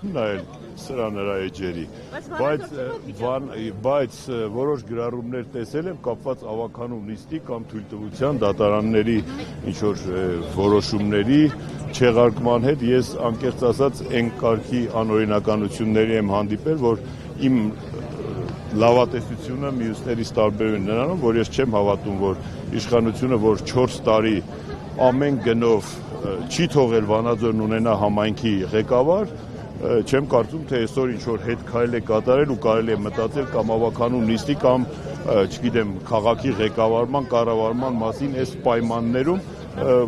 Նայել սրան նրա էջերի, բայց որոշ գրառումներ տեսել եմ կապված ավականու նիստի կամ թույլտվության դատարանների ինչ-որ որոշումների չեղարկման հետ, ես անկեղծ ասած այն կարգի անօրինականությունների եմ հանդիպել, որ իմ լավատեսությունը մյուսներից տարբերում նրանով, որ ես չեմ հավատում, որ իշխանությունը, որ 4 տարի ամեն գնով չի թողել Վանաձորն ունենա համայնքի ղեկավար, չեմ կարծում, թե այսօր ինչ-որ հետ քայլ է կատարել ու կարելի է մտածել կամ ավականու նիստի կամ, չգիտեմ, քաղաքի ղեկավարման, կառավարման մասին այս պայմաններում,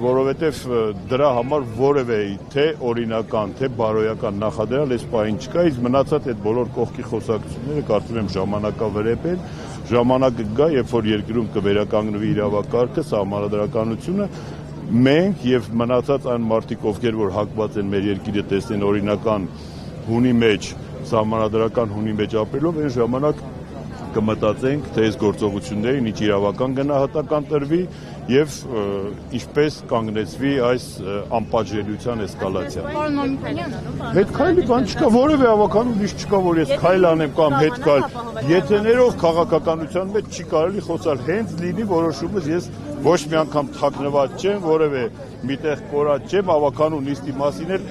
որովհետև դրա համար որևէ թե օրինական, թե բարոյական նախադրյալ այս պահին չկա, իսկ մնացած այդ բոլոր կողքի խոսակցությունները կարծում եմ ժամանակավրեպ են, ժամանակը գա, երբ որ երկրում կվերականգնվի իրավակարգը, սահմանադրականությունը, մենք եւ մնացած այն մարդիկ, ովքեր որ հակված են մեր երկիրը տեսնեն օրինական հունի մեջ, սահմանադրական հունի մեջ ապրելով, այն ժամանակ կմտածենք, թե այս գործողություններին ինչ իրավական գնահատական տրվի եւ ինչպես կանգնեցվի այս անպատժելիության էսկալացիան։ Հետ քայլի բան չկա, որևէ ավականու նիստ չկա, որ ես քայլ անեմ կամ հետ քայլ։ Եթե ներող քաղաքականության մեջ չի կարելի խոսալ, հենց լինի որոշումս ես ոչ մի անգամ թաքնված չեմ, որևէ միտեղ կորած չեմ, ավականու նիստի մասին էլ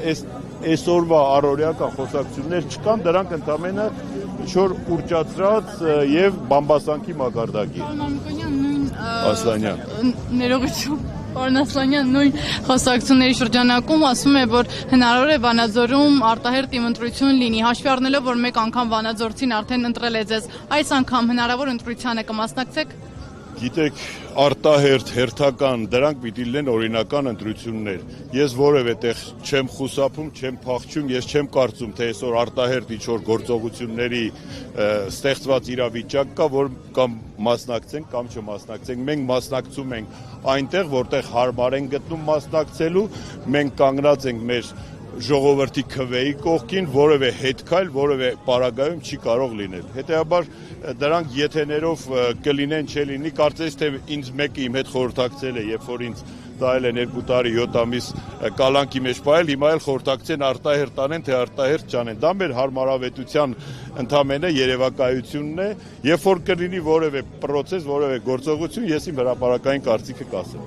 այսօրվա առօրյական խոսակցություններ չկան, դրանք ընդամենը ինչ-որ ուռճացրած եւ բամբասանքի մակարդակի։ Ասլանյան։ Ներողություն, պարոն Ասլանյան, նույն խոսակցությունների շրջանակում ասում է, որ հնարավոր է Վանաձորում արտահերթ ընտրություն լինի, հաշվի առնելով, որ մեկ անգամ վանաձորցին արդեն ընտրել է ձեզ, այս անգամ հնարավոր ընտրությանը կմասնակցեք։ Գիտեք, արտահերթ, հերթական, դրանք պիտի լինեն օրինական ընտրություններ։ Ես որևէ տեղ չեմ խուսափում, չեմ փախչում, ես չեմ կարծում, թե այսօր արտահերթ ինչ-որ գործողությունների ստեղծված իրավիճակ կա, որ կամ մասնակցենք կամ չմասնակցենք։ Մենք մասնակցում ենք այնտեղ, որտեղ հարմար են գտնում մասնակցելու, մենք կանգնած ենք մեր ժողովրդի քվեի կողքին, որևէ հետքայլ, որևէ պարագայում չի կարող լինել։ Հետևաբար դրանք եթեներով կլինեն, չլինի, կարծես թե ինձ մեկը իմ հետ խորհրդակցել է, երբ որ ինձ տալ են 2 տարի 7 ամիս կալանքի մեջ պահել, հիմա էլ խորհրդակցեն արտահերթ անեն, թե արտահերթ չանեն։ Դա մեր հարմարավետության ընդամենը երևակայությունն է, երբ որ կլինի որևէ պրոցես, որևէ գործողություն, ես իմ հրապարակային կարծիքը կասեմ։